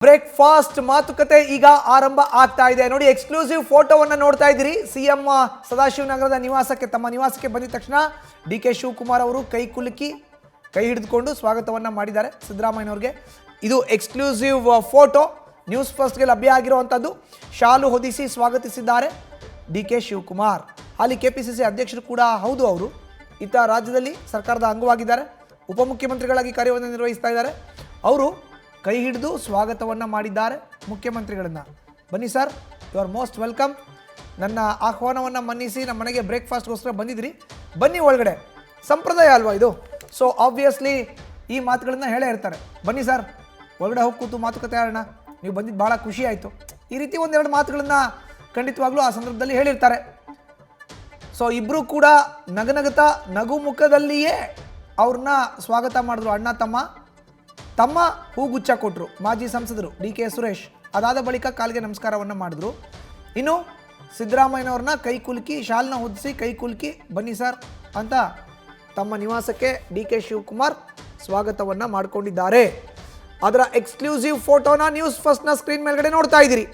Breakfast ಮಾತುಕತೆ ಈಗ ಆರಂಭ ಆಗ್ತಾ ಇದೆ. ನೋಡಿ, ಎಕ್ಸ್ಕ್ಲೂಸಿವ್ ಫೋಟೋವನ್ನು ನೋಡ್ತಾ ಇದ್ದೀರಿ. ಸಿಎಂ ಸದಾಶಿವನಗರದ ನಿವಾಸಕ್ಕೆ, ತಮ್ಮ ನಿವಾಸಕ್ಕೆ ಬಂದಿದ ತಕ್ಷಣ ಡಿ.ಕೆ. ಶಿವಕುಮಾರ್ ಅವರು ಕೈ ಕುಲುಕಿ ಕೈ ಹಿಡಿದುಕೊಂಡು ಸ್ವಾಗತವನ್ನು ಮಾಡಿದ್ದಾರೆ ಸಿದ್ದರಾಮಯ್ಯನವ್ರಿಗೆ. ಇದು ಎಕ್ಸ್ಕ್ಲೂಸಿವ್ ಫೋಟೋ, ನ್ಯೂಸ್ ಫಸ್ಟ್ಗೆ ಲಭ್ಯ ಆಗಿರುವಂಥದ್ದು. ಶಾಲು ಹೊದಿಸಿ ಸ್ವಾಗತಿಸಿದ್ದಾರೆ ಡಿ.ಕೆ. ಶಿವಕುಮಾರ್. ಹಾಲಿ ಕೆಪಿಸಿಸಿ ಅಧ್ಯಕ್ಷರು ಕೂಡ ಹೌದು. ಅವರು ಇತ್ತ ರಾಜ್ಯದಲ್ಲಿ ಸರ್ಕಾರದ ಅಂಗವಾಗಿದ್ದಾರೆ, ಉಪಮುಖ್ಯಮಂತ್ರಿಗಳಾಗಿ ಕಾರ್ಯವನ್ನು ನಿರ್ವಹಿಸ್ತಾ ಇದ್ದಾರೆ. ಅವರು ಕೈ ಹಿಡಿದು ಸ್ವಾಗತವನ್ನು ಮಾಡಿದ್ದಾರೆ ಮುಖ್ಯಮಂತ್ರಿಗಳನ್ನು. ಬನ್ನಿ sir, you are most welcome. ನನ್ನ ಆಹ್ವಾನವನ್ನು ಮನ್ನಿಸಿ ನಮ್ಮ ಮನೆಗೆ ಬ್ರೇಕ್ಫಾಸ್ಟ್ಗೋಸ್ಕರ ಬಂದಿದ್ರಿ, ಬನ್ನಿ ಒಳಗಡೆ. ಸಂಪ್ರದಾಯ ಅಲ್ವಾ ಇದು? ಸೊ ಆಬ್ವಿಯಸ್ಲಿ ಈ ಮಾತುಗಳನ್ನು ಹೇಳೇ ಇರ್ತಾರೆ. ಬನ್ನಿ ಸರ್, ಒಳಗಡೆ ಹೋಗಿ ಕೂತು ಮಾತುಕತೆ ಆಡೋಣ, ನೀವು ಬಂದಿದ್ದು ಭಾಳ ಖುಷಿ ಆಯಿತು. ಈ ರೀತಿ ಒಂದೆರಡು ಮಾತುಗಳನ್ನು ಖಂಡಿತವಾಗ್ಲೂ ಆ ಸಂದರ್ಭದಲ್ಲಿ ಹೇಳಿರ್ತಾರೆ. ಸೊ ಇಬ್ಬರು ಕೂಡ ನಗನಗತ ನಗು ಮುಖದಲ್ಲಿಯೇ ಅವ್ರನ್ನ ಸ್ವಾಗತ ಮಾಡಿದ್ರು. ಅಣ್ಣ ತಮ್ಮ ಹೂಗುಚ್ಛ ಕೊಟ್ಟರು ಮಾಜಿ ಸಂಸದರು ಡಿ.ಕೆ. ಸುರೇಶ್. ಅದಾದ ಬಳಿಕ ಕಾಲಿಗೆ ನಮಸ್ಕಾರವನ್ನು ಮಾಡಿದ್ರು. ಇನ್ನು ಸಿದ್ದರಾಮಯ್ಯನವ್ರನ್ನ ಕೈ ಕುಲುಕಿ, ಶಾಲ್ನ ಹೊದಿಸಿ ಕೈ ಕುಲುಕಿ ಬನ್ನಿ ಸರ್ ಅಂತ ತಮ್ಮ ನಿವಾಸಕ್ಕೆ ಡಿ.ಕೆ. ಶಿವಕುಮಾರ್ ಸ್ವಾಗತವನ್ನು ಮಾಡಿಕೊಂಡಿದ್ದಾರೆ. ಅದರ ಎಕ್ಸ್ಕ್ಲೂಸಿವ್ ಫೋಟೋನ ನ್ಯೂಸ್ ಫಸ್ಟ್ನ ಸ್ಕ್ರೀನ್ ಮೇಲ್ಗಡೆ ನೋಡ್ತಾ ಇದ್ದೀರಿ.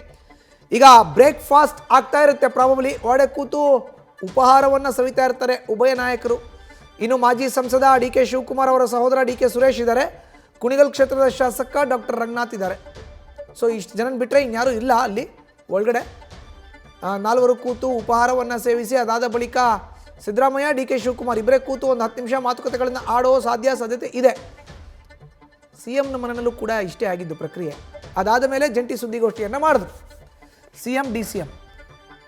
ಈಗ ಬ್ರೇಕ್ಫಾಸ್ಟ್ ಆಗ್ತಾ ಇರುತ್ತೆ, ಪ್ರಾಬಬ್ಲಿ ಒಳಗಡೆ ಕೂತು ಉಪಹಾರವನ್ನು ಸವಿತಾ ಇರ್ತಾರೆ ಉಭಯ ನಾಯಕರು. ಇನ್ನು ಮಾಜಿ ಸಂಸದ ಡಿ.ಕೆ. ಶಿವಕುಮಾರ್ ಅವರ ಸಹೋದರ ಡಿ.ಕೆ. ಸುರೇಶ್ ಇದ್ದಾರೆ. ಕುಣಿಗಲ್ ಕ್ಷೇತ್ರದ ಶಾಸಕ ಡಾಕ್ಟರ್ ರಂಗನಾಥ್ ಇದ್ದಾರೆ. ಸೊ ಇಷ್ಟು ಜನ ಬಿಟ್ಟರೆ ಇನ್ಯಾರೂ ಇಲ್ಲ ಅಲ್ಲಿ ಒಳಗಡೆ. ನಾಲ್ವರು ಕೂತು ಉಪಹಾರವನ್ನು ಸೇವಿಸಿ ಅದಾದ ಬಳಿಕ ಸಿದ್ದರಾಮಯ್ಯ, ಡಿ.ಕೆ. ಶಿವಕುಮಾರ್ ಇಬ್ಬರೇ ಕೂತು ಒಂದು 10 ನಿಮಿಷ ಮಾತುಕತೆಗಳನ್ನು ಆಡೋ ಸಾಧ್ಯತೆ ಇದೆ. ಸಿ.ಎಂನ ಮನೆಯಲ್ಲೂ ಕೂಡ ಇಷ್ಟೇ ಆಗಿದ್ದು ಪ್ರಕ್ರಿಯೆ. ಅದಾದ ಮೇಲೆ ಜಂಟಿ ಸುದ್ದಿಗೋಷ್ಠಿಯನ್ನು ಮಾಡಿದ್ರು ಸಿ.ಎಂ, ಡಿ.ಸಿ.ಎಂ.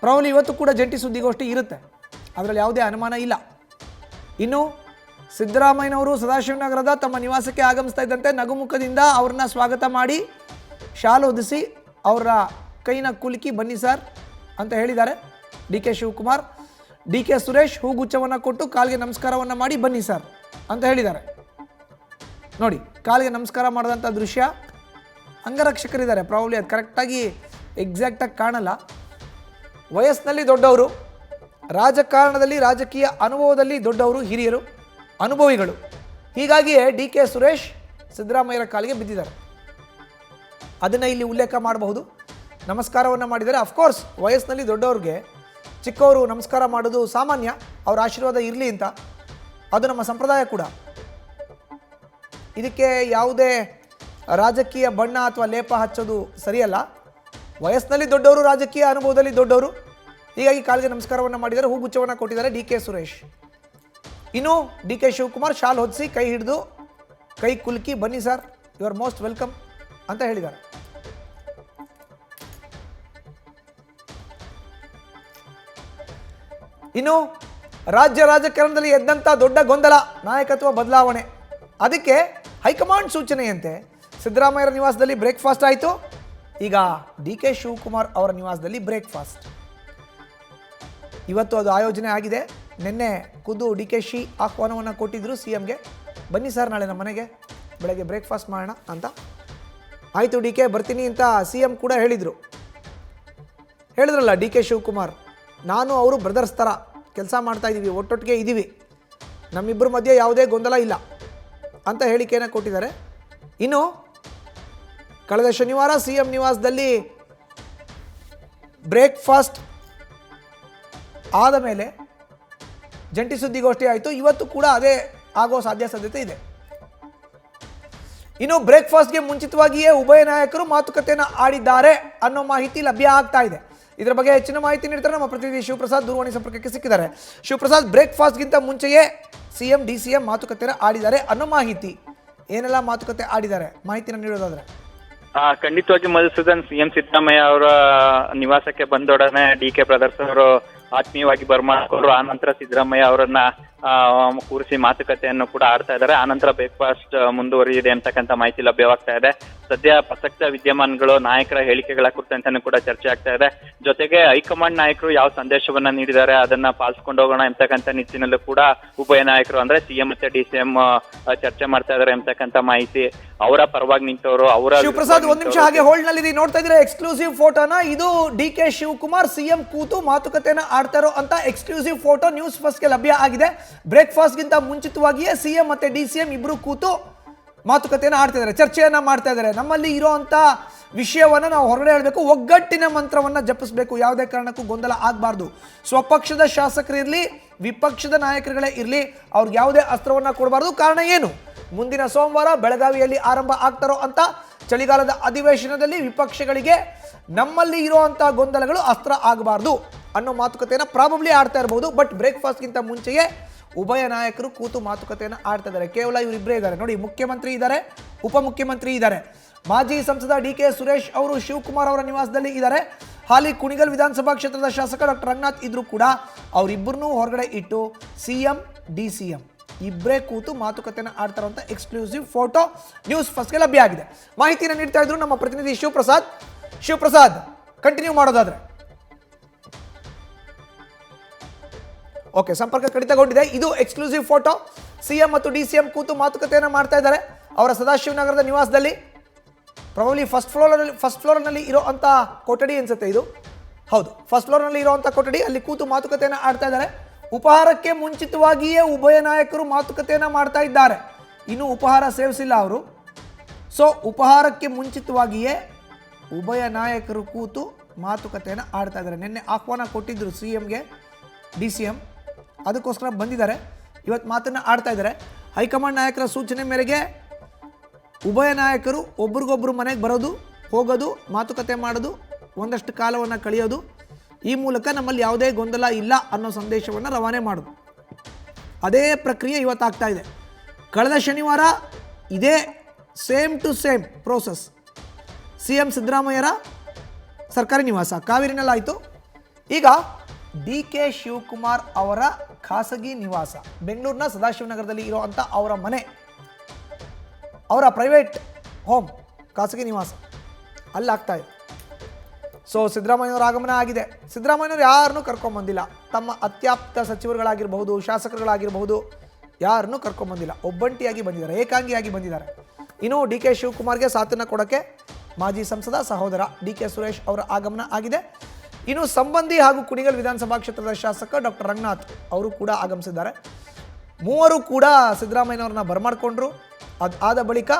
ಪ್ರಾಬಬ್ಲಿ ಇವತ್ತು ಕೂಡ ಜಂಟಿ ಸುದ್ದಿಗೋಷ್ಠಿ ಇರುತ್ತೆ, ಅದರಲ್ಲಿ ಯಾವುದೇ ಅನುಮಾನ ಇಲ್ಲ. ಇನ್ನು ಸಿದ್ದರಾಮಯ್ಯನವರು ಸದಾಶಿವನಗರದ ತಮ್ಮ ನಿವಾಸಕ್ಕೆ ಆಗಮಿಸ್ತಾ ಇದ್ದಂತೆ ನಗುಮುಖದಿಂದ ಅವ್ರನ್ನ ಸ್ವಾಗತ ಮಾಡಿ ಶಾಲು ಹೊದಿಸಿ ಅವರ ಕೈನ ಕುಲುಕಿ ಬನ್ನಿ ಸರ್ ಅಂತ ಹೇಳಿದ್ದಾರೆ ಡಿ.ಕೆ. ಶಿವಕುಮಾರ್. ಡಿ.ಕೆ. ಸುರೇಶ್ ಹೂಗುಚ್ಛವನ್ನು ಕೊಟ್ಟು ಕಾಲಿಗೆ ನಮಸ್ಕಾರವನ್ನು ಮಾಡಿ ಬನ್ನಿ ಸರ್ ಅಂತ ಹೇಳಿದ್ದಾರೆ. ನೋಡಿ, ಕಾಲಿಗೆ ನಮಸ್ಕಾರ ಮಾಡಿದಂಥ ದೃಶ್ಯ. ಅಂಗರಕ್ಷಕರಿದ್ದಾರೆ, ಪ್ರಾಬಬ್ಲಿ ಅದು ಕರೆಕ್ಟಾಗಿ ಎಕ್ಸಾಕ್ಟಾಗಿ ಕಾಣಲ್ಲ. ವಯಸ್ಸಿನಲ್ಲಿ ದೊಡ್ಡವರು, ರಾಜಕಾರಣದಲ್ಲಿ ರಾಜಕೀಯ ಅನುಭವದಲ್ಲಿ ದೊಡ್ಡವರು, ಹಿರಿಯರು, ಅನುಭವಿಗಳು. ಹೀಗಾಗಿಯೇ ಡಿ.ಕೆ. ಸುರೇಶ್ ಸಿದ್ದರಾಮಯ್ಯರ ಕಾಲಿಗೆ ಬಿದ್ದಿದ್ದಾರೆ. ಅದನ್ನು ಇಲ್ಲಿ ಉಲ್ಲೇಖ ಮಾಡಬಹುದು. ನಮಸ್ಕಾರವನ್ನು ಮಾಡಿದ್ದಾರೆ. ಅಫ್ಕೋರ್ಸ್ ವಯಸ್ಸಿನಲ್ಲಿ ದೊಡ್ಡವ್ರಿಗೆ ಚಿಕ್ಕವರು ನಮಸ್ಕಾರ ಮಾಡೋದು ಸಾಮಾನ್ಯ, ಅವರ ಆಶೀರ್ವಾದ ಇರಲಿ ಅಂತ. ಅದು ನಮ್ಮ ಸಂಪ್ರದಾಯ ಕೂಡ. ಇದಕ್ಕೆ ಯಾವುದೇ ರಾಜಕೀಯ ಬಣ್ಣ ಅಥವಾ ಲೇಪ ಹಚ್ಚೋದು ಸರಿಯಲ್ಲ. ವಯಸ್ಸಿನಲ್ಲಿ ದೊಡ್ಡವರು, ರಾಜಕೀಯ ಅನುಭವದಲ್ಲಿ ದೊಡ್ಡವರು. ಹೀಗಾಗಿ ಕಾಲಿಗೆ ನಮಸ್ಕಾರವನ್ನು ಮಾಡಿದ್ದಾರೆ, ಹೂಗುಚ್ಛವನ್ನು ಕೊಟ್ಟಿದ್ದಾರೆ ಡಿ.ಕೆ. ಸುರೇಶ್. ಇನ್ನು ಡಿ.ಕೆ. ಶಿವಕುಮಾರ್ ಶಾಲ್ ಹೊದಿಸಿ ಕೈ ಹಿಡಿದು ಕೈ ಕುಲುಕಿ ಬನ್ನಿ sir, you are most welcome ಅಂತ ಹೇಳಿದ್ದಾರೆ. ಇನ್ನು ರಾಜ್ಯ ರಾಜಕಾರಣದಲ್ಲಿ ಎದ್ದಂಥ ದೊಡ್ಡ ಗೊಂದಲ, ನಾಯಕತ್ವ ಬದಲಾವಣೆ. ಅದಕ್ಕೆ ಹೈಕಮಾಂಡ್ ಸೂಚನೆಯಂತೆ ಸಿದ್ದರಾಮಯ್ಯರ ನಿವಾಸದಲ್ಲಿ ಬ್ರೇಕ್ಫಾಸ್ಟ್ ಆಯಿತು. ಈಗ ಡಿ.ಕೆ. ಶಿವಕುಮಾರ್ ಅವರ ನಿವಾಸದಲ್ಲಿ ಬ್ರೇಕ್ಫಾಸ್ಟ್. ಇವತ್ತು ಅದು ಆಯೋಜನೆ ಆಗಿದೆ. ನಿನ್ನೆ ಖುದ್ದು ಡಿ.ಕೆ. ಆಹ್ವಾನವನ್ನು ಕೊಟ್ಟಿದ್ದರು ಸಿ.ಎಂಗೆ. ಬನ್ನಿ ಸರ್ ನಾಳೆ ನಮ್ಮ ಮನೆಗೆ ಬೆಳಗ್ಗೆ ಬ್ರೇಕ್ಫಾಸ್ಟ್ ಮಾಡೋಣ ಅಂತ. ಆಯಿತು ಡಿ.ಕೆ. ಬರ್ತೀನಿ ಅಂತ ಸಿ.ಎಂ ಕೂಡ ಹೇಳಿದ್ರಲ್ಲ ಡಿ.ಕೆ. ಶಿವಕುಮಾರ್. ನಾನು ಅವರು ಬ್ರದರ್ಸ್ ಥರ ಕೆಲಸ ಮಾಡ್ತಾ ಇದ್ದೀವಿ, ಒಟ್ಟೊಟ್ಟಿಗೆ ಇದ್ದೀವಿ, ನಮ್ಮಿಬ್ಬರ ಮಧ್ಯೆ ಯಾವುದೇ ಗೊಂದಲ ಇಲ್ಲ ಅಂತ ಹೇಳಿಕೆಯನ್ನು ಕೊಟ್ಟಿದ್ದಾರೆ. ಇನ್ನು ಕಳೆದ ಶನಿವಾರ ಸಿ.ಎಂ ನಿವಾಸದಲ್ಲಿ ಬ್ರೇಕ್ಫಾಸ್ಟ್ ಆದ ಮೇಲೆ ಜಂಟಿ ಸುದ್ದಿಗೋಷ್ಠಿ ಆಯಿತು. ಇವತ್ತು ಕೂಡ ಅದೇ ಆಗೋ ಸಾಧ್ಯತೆ ಇದೆ. ಇನ್ನು ಬ್ರೇಕ್ಫಾಸ್ಟ್ಗೆ ಮುಂಚಿತವಾಗಿಯೇ ಉಭಯ ನಾಯಕರು ಮಾತುಕತೆಯನ್ನು ಆಡಿದ್ದಾರೆ ಅನ್ನೋ ಮಾಹಿತಿ ಲಭ್ಯ ಆಗ್ತಾ ಇದೆ. ಇದರ ಬಗ್ಗೆ ಹೆಚ್ಚಿನ ಮಾಹಿತಿ ನೀಡ್ತಾರೆ ನಮ್ಮ ಪ್ರತಿನಿಧಿ ಶಿವಪ್ರಸಾದ್. ದೂರವಾಣಿ ಸಂಪರ್ಕಕ್ಕೆ ಸಿಕ್ಕಿದ್ದಾರೆ. ಶಿವಪ್ರಸಾದ್, ಬ್ರೇಕ್ಫಾಸ್ಟ್ಗಿಂತ ಮುಂಚೆಯೇ ಸಿ.ಎಂ, ಡಿ.ಸಿ.ಎಂ ಮಾತುಕತೆಯನ್ನು ಆಡಿದ್ದಾರೆ ಅನ್ನೋ ಮಾಹಿತಿ, ಏನೆಲ್ಲ ಮಾತುಕತೆ ಆಡಿದ್ದಾರೆ ಮಾಹಿತಿನ ನೀಡೋದಾದ್ರೆ? ಖಂಡಿತವಾಗಿ ಮಧುಸೂದನ್, ಸಿ.ಎಂ. ಸಿದ್ದರಾಮಯ್ಯ ಅವರ ನಿವಾಸಕ್ಕೆ ಬಂದೊಡನೆ ಡಿ.ಕೆ. ಬ್ರದರ್ಸ್ ಅವರು ಆತ್ಮೀಯವಾಗಿ ಬರ್ಮಾಡ್ಕೊಂಡ್ರು. ಆ ನಂತರ ಸಿದ್ದರಾಮಯ್ಯ ಅವರನ್ನ ಕೂರಿಸಿ ಮಾತುಕತೆಯನ್ನು ಕೂಡ ಆಡ್ತಾ ಇದ್ದಾರೆ. ಆನಂತರ ಬ್ರೇಕ್ಫಾಸ್ಟ್ ಮುಂದುವರಿಯಿದೆ ಅಂತಕ್ಕಂಥ ಮಾಹಿತಿ ಲಭ್ಯವಾಗ್ತಾ ಇದೆ. ಸದ್ಯ ಪ್ರಸಕ್ತ ವಿದ್ಯಮಾನಗಳು, ನಾಯಕರ ಹೇಳಿಕೆಗಳ ಕುರಿತಂತೆ ಕೂಡ ಚರ್ಚೆ ಆಗ್ತಾ ಇದೆ. ಜೊತೆಗೆ ಹೈಕಮಾಂಡ್ ನಾಯಕರು ಯಾವ ಸಂದೇಶವನ್ನ ನೀಡಿದ್ದಾರೆ ಅದನ್ನ ಪಾಲಿಸ್ಕೊಂಡು ಹೋಗೋಣ ಎಂತಕ್ಕಂಥ ನಿಟ್ಟಿನಲ್ಲೂ ಕೂಡ ಉಭಯ ನಾಯಕರು ಅಂದ್ರೆ ಸಿ.ಎಂ ಮತ್ತೆ ಡಿ.ಸಿ.ಎಂ ಚರ್ಚೆ ಮಾಡ್ತಾ ಇದ್ದಾರೆ ಎಂತಕ್ಕಂಥ ಮಾಹಿತಿ. ಅವರ ಪರವಾಗಿ ನಿಂತವರು ಅವರ ಶಿವಪ್ರಸಾದ್, ಒಂದು ನಿಮಿಷ ಹಾಗೆ ಹೋಲ್ಡ್ ನಲ್ಲಿ ನೋಡ್ತಾ ಇದ್ರೆ ಎಕ್ಸ್ಕ್ಲೂಸಿವ್ ಫೋಟೋನ. ಇದು ಡಿ.ಕೆ. ಶಿವಕುಮಾರ್ ಸಿ.ಎಂ ಕೂತು ಮಾತುಕತೆಯನ್ನು ಆಡ್ತಾರೋ ಅಂತ ಎಕ್ಸ್ಕ್ಲೂಸಿವ್ ಫೋಟೋ ನ್ಯೂಸ್ ಫಸ್ಟ್ಗೆ ಲಭ್ಯ ಆಗಿದೆ. ಬ್ರೇಕ್ಫಾಸ್ಟ್ಗಿಂತ ಮುಂಚಿತವಾಗಿಯೇ ಸಿ.ಎಂ ಮತ್ತೆ ಡಿ.ಸಿ.ಎಂ ಇಬ್ಬರು ಕೂತು ಮಾತುಕತೆಯನ್ನು ಆಡ್ತಾ ಇದ್ದಾರೆ, ಚರ್ಚೆಯನ್ನು ಮಾಡ್ತಾ ಇದ್ದಾರೆ. ನಮ್ಮಲ್ಲಿ ಇರೋಂಥ ವಿಷಯವನ್ನು ನಾವು ಹೊರಗಡೆ ಹೇಳಬೇಕು, ಒಗ್ಗಟ್ಟಿನ ಮಂತ್ರವನ್ನು ಜಪಿಸಬೇಕು. ಯಾವುದೇ ಕಾರಣಕ್ಕೂ ಗೊಂದಲ ಆಗಬಾರ್ದು. ಸ್ವಪಕ್ಷದ ಶಾಸಕರಿರಲಿ, ವಿಪಕ್ಷದ ನಾಯಕರುಗಳೇ ಇರಲಿ, ಅವ್ರಿಗೆ ಯಾವುದೇ ಅಸ್ತ್ರವನ್ನು ಕೊಡಬಾರ್ದು. ಕಾರಣ ಏನು? ಮುಂದಿನ ಸೋಮವಾರ ಬೆಳಗಾವಿಯಲ್ಲಿ ಆರಂಭ ಆಗ್ತಾರೋ ಅಂತ ಚಳಿಗಾಲದ ಅಧಿವೇಶನದಲ್ಲಿ ವಿಪಕ್ಷಗಳಿಗೆ ನಮ್ಮಲ್ಲಿ ಇರುವಂಥ ಗೊಂದಲಗಳು ಅಸ್ತ್ರ ಆಗಬಾರ್ದು ಅನ್ನೋ ಮಾತುಕತೆಯನ್ನು ಪ್ರಾಬಬ್ಲಿ ಆಡ್ತಾ ಇರಬಹುದು. ಬಟ್ ಬ್ರೇಕ್ಫಾಸ್ಟ್ಗಿಂತ ಮುಂಚೆಯೇ ಉಭಯ ನಾಯಕರು ಕೂತು ಮಾತುಕತೆಯನ್ನು ಆಡ್ತಾ ಇದ್ದಾರೆ. ಕೇವಲ ಇವರಿಬ್ಬರೇ ಇದ್ದಾರೆ ನೋಡಿ, ಮುಖ್ಯಮಂತ್ರಿ ಇದ್ದಾರೆ, ಉಪಮುಖ್ಯಮಂತ್ರಿ ಇದ್ದಾರೆ, ಮಾಜಿ ಸಂಸದ ಡಿ.ಕೆ. ಸುರೇಶ್ ಅವರು ಶಿವಕುಮಾರ್ ಅವರ ನಿವಾಸದಲ್ಲಿ ಇದ್ದಾರೆ. ಹಾಲಿ ಕುಣಿಗಲ್ ವಿಧಾನಸಭಾ ಕ್ಷೇತ್ರದ ಶಾಸಕ ಡಾಕ್ಟರ್ ರಂಗನಾಥ್ ಇದ್ರು ಕೂಡ ಅವರಿಬ್ಬರನ್ನೂ ಹೊರಗಡೆ ಇಟ್ಟು ಸಿಎಂ ಡಿ.ಸಿ.ಎಂ ಇಬ್ಬರೇ ಕೂತು ಮಾತುಕತೆಯನ್ನು ಆಡ್ತಾರಂತ ಎಕ್ಸ್ಕ್ಲೂಸಿವ್ ಫೋಟೋ ನ್ಯೂಸ್ ಫಸ್ಟ್ಗೆ ಲಭ್ಯ ಆಗಿದೆ. ಮಾಹಿತಿಯನ್ನು ನೀಡ್ತಾ ಇದ್ರು ನಮ್ಮ ಪ್ರತಿನಿಧಿ ಶಿವಪ್ರಸಾದ್ ಕಂಟಿನ್ಯೂ ಮಾಡೋದಾದ್ರೆ. ಓಕೆ, ಸಂಪರ್ಕ ಕಡಿತಗೊಂಡಿದೆ. ಇದು ಎಕ್ಸ್ಕ್ಲೂಸಿವ್ ಫೋಟೋ. ಸಿಎಂ ಮತ್ತು ಡಿ.ಸಿ.ಎಂ ಕೂತು ಮಾತುಕತೆಯನ್ನು ಮಾಡ್ತಾ ಇದ್ದಾರೆ ಅವರ ಸದಾಶಿವನಗರದ ನಿವಾಸದಲ್ಲಿ. ಪ್ರಾಬಬ್ಲಿ ಫಸ್ಟ್ ಫ್ಲೋರ್ನಲ್ಲಿ ಇರೋಂಥ ಕೊಠಡಿ ಅನ್ಸುತ್ತೆ ಇದು. ಹೌದು, ಫಸ್ಟ್ ಫ್ಲೋರ್ನಲ್ಲಿ ಇರುವಂಥ ಕೊಠಡಿ, ಅಲ್ಲಿ ಕೂತು ಮಾತುಕತೆಯನ್ನು ಆಡ್ತಾ ಇದ್ದಾರೆ. ಉಪಹಾರಕ್ಕೆ ಮುಂಚಿತವಾಗಿಯೇ ಉಭಯ ನಾಯಕರು ಮಾತುಕತೆಯನ್ನು ಮಾಡ್ತಾ ಇದ್ದಾರೆ. ಇನ್ನೂ ಉಪಹಾರ ಸೇವಿಸಿಲ್ಲ ಅವರು. ಸೊ ಉಪಹಾರಕ್ಕೆ ಮುಂಚಿತವಾಗಿಯೇ ಉಭಯ ನಾಯಕರು ಕೂತು ಮಾತುಕತೆಯನ್ನು ಆಡ್ತಾ ಇದ್ದಾರೆ. ನಿನ್ನೆ ಆಹ್ವಾನ ಕೊಟ್ಟಿದ್ದರು ಸಿಎಂಗೆ ಡಿ.ಸಿ.ಎಂ, ಅದಕ್ಕೋಸ್ಕರ ಬಂದಿದ್ದಾರೆ. ಇವತ್ತು ಮಾತನ್ನು ಆಡ್ತಾ ಇದ್ದಾರೆ. ಹೈಕಮಾಂಡ್ ನಾಯಕರ ಸೂಚನೆ ಮೇರೆಗೆ ಉಭಯ ನಾಯಕರು ಒಬ್ರಿಗೊಬ್ರು ಮನೆಗೆ ಬರೋದು, ಹೋಗೋದು, ಮಾತುಕತೆ ಮಾಡೋದು, ಒಂದಷ್ಟು ಕಾಲವನ್ನು ಕಳೆಯೋದು, ಈ ಮೂಲಕ ನಮ್ಮಲ್ಲಿ ಯಾವುದೇ ಗೊಂದಲ ಇಲ್ಲ ಅನ್ನೋ ಸಂದೇಶವನ್ನು ರವಾನೆ ಮಾಡೋದು. ಅದೇ ಪ್ರಕ್ರಿಯೆ ಇವತ್ತಾಗ್ತಾ ಇದೆ. ಕಳೆದ ಶನಿವಾರ ಇದೇ same to same process CM ಸಿದ್ದರಾಮಯ್ಯರ ಸರ್ಕಾರಿ ನಿವಾಸ ಕಾವೇರಿನಲ್ಲಾಯಿತು. ಈಗ ಡಿ.ಕೆ. ಶಿವಕುಮಾರ್ ಅವರ ಖಾಸಗಿ ನಿವಾಸ ಬೆಂಗಳೂರಿನ ಸದಾಶಿವನಗರದಲ್ಲಿ ಇರೋವಂಥ ಅವರ ಮನೆ, ಅವರ ಪ್ರೈವೇಟ್ ಹೋಮ್, ಖಾಸಗಿ ನಿವಾಸ ಅಲ್ಲಾಗ್ತಾ ಇದೆ. ಸೊ ಸಿದ್ದರಾಮಯ್ಯನವರ ಆಗಮನ ಆಗಿದೆ. ಸಿದ್ದರಾಮಯ್ಯನವರು ಯಾರನ್ನೂ ಕರ್ಕೊಂಬಂದಿಲ್ಲ. ತಮ್ಮ ಅತ್ಯಾಪ್ತ ಸಚಿವರುಗಳಾಗಿರಬಹುದು, ಶಾಸಕರುಗಳಾಗಿರಬಹುದು, ಯಾರನ್ನೂ ಕರ್ಕೊಂಬಂದಿಲ್ಲ. ಒಬ್ಬಂಟಿಯಾಗಿ ಬಂದಿದ್ದಾರೆ, ಏಕಾಂಗಿಯಾಗಿ ಬಂದಿದ್ದಾರೆ. ಇನ್ನು ಡಿ.ಕೆ. ಶಿವಕುಮಾರ್ಗೆ ಸಾಥನ್ನು ಕೊಡೋಕ್ಕೆ ಮಾಜಿ ಸಂಸದ ಸಹೋದರ ಡಿ.ಕೆ. ಸುರೇಶ್ ಅವರ ಆಗಮನ ಆಗಿದೆ. ಇನ್ನು ಸಂಬಂಧಿ ಹಾಗೂ ಕುಣಿಗಲ್ ವಿಧಾನಸಭಾ ಕ್ಷೇತ್ರದ ಶಾಸಕ ಡಾಕ್ಟರ್ ರಂಗನಾಥ್ ಅವರು ಕೂಡ ಆಗಮಿಸಿದ್ದಾರೆ. ಮೂವರು ಕೂಡ ಸಿದ್ದರಾಮಯ್ಯನವ್ರನ್ನ ಬರಮಾಡಿಕೊಂಡ್ರು. ಅದಾದ ಬಳಿಕ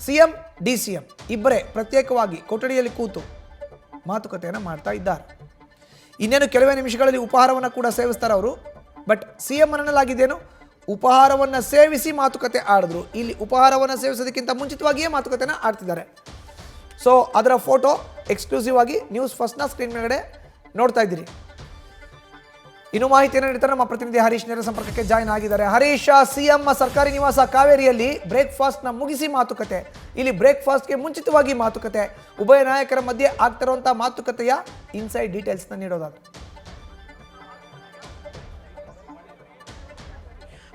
ಸಿಎಂ ಡಿ.ಸಿ.ಎಂ ಇಬ್ಬರೇ ಪ್ರತ್ಯೇಕವಾಗಿ ಕೊಠಡಿಯಲ್ಲಿ ಕೂತು ಮಾತುಕತೆಯನ್ನು ಮಾಡ್ತಾ ಇದ್ದಾರೆ. ಇನ್ನೇನು ಕೆಲವೇ ನಿಮಿಷಗಳಲ್ಲಿ ಉಪಹಾರವನ್ನು ಕೂಡ ಸೇವಿಸ್ತಾರೆ ಅವರು. ಬಟ್ ಸಿಎಂ ಅನ್ನಲಾಗಿದ್ದೇನು, ಉಪಹಾರವನ್ನು ಸೇವಿಸಿ ಮಾತುಕತೆ ಆಡಿದ್ರು. ಇಲ್ಲಿ ಉಪಹಾರವನ್ನು ಸೇವಿಸೋದಕ್ಕಿಂತ ಮುಂಚಿತವಾಗಿಯೇ ಮಾತುಕತೆಯನ್ನು ಆಡ್ತಿದ್ದಾರೆ. ಸೊ ಅದರ ಫೋಟೋ ಎಕ್ಸ್ಕ್ಲೂಸಿವ್ ಆಗಿ ನ್ಯೂಸ್ ಫಸ್ಟ್ನ ಸ್ಕ್ರೀನ್ ಮೇಲ್ಗಡೆ ನೋಡ್ತಾ ಇದ್ದೀರಿ. ಇನ್ನು ಮಾಹಿತಿಯನ್ನು ನೀಡ್ತಾರೆ ನಮ್ಮ ಪ್ರತಿನಿಧಿ ಹರೀಶ್ ನೇರ ಸಂಪರ್ಕಕ್ಕೆ ಜಾಯ್ನ್ ಆಗಿದ್ದಾರೆ. ಹರೀಶ್, ಸಿಎಂ ಸರ್ಕಾರಿ ನಿವಾಸ ಕಾವೇರಿಯಲ್ಲಿ ಬ್ರೇಕ್ಫಾಸ್ಟ್ನ ಮುಗಿಸಿ ಮಾತುಕತೆ, ಇಲ್ಲಿ ಬ್ರೇಕ್ಫಾಸ್ಟ್ಗೆ ಮುಂಚಿತವಾಗಿ ಮಾತುಕತೆ, ಉಭಯ ನಾಯಕರ ಮಧ್ಯೆ ಆಗ್ತಿರುವಂಥ ಮಾತುಕತೆಯ ಇನ್ಸೈಡ್ ಡೀಟೇಲ್ಸ್ನ ನೀಡೋದಾದ್ರೆ.